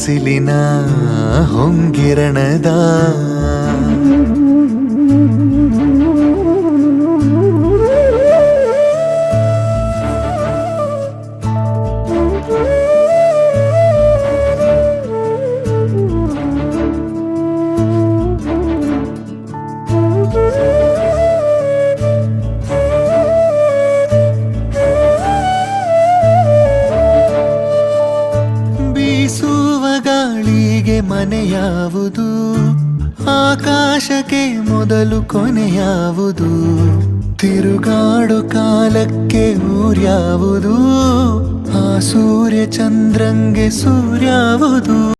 ಬಿಸಿಲಿನ ಹೊಂಗಿರಣದ ಬೀಸುವ ಗಾಳಿಗೆ ಮನೆಯಾವುದು, ಆಕಾಶಕ್ಕೆ ಮೊದಲು ಕೊನೆಯಾವುದು, ತಿರುಗಾಡೋ ಕಾಲಕ್ಕೆ ಊರ್ಯಾವುದು, ಆ ಸೂರ್ಯ ಚಂದ್ರಂಗೆ ಸೂರ್ಯಾವುದು.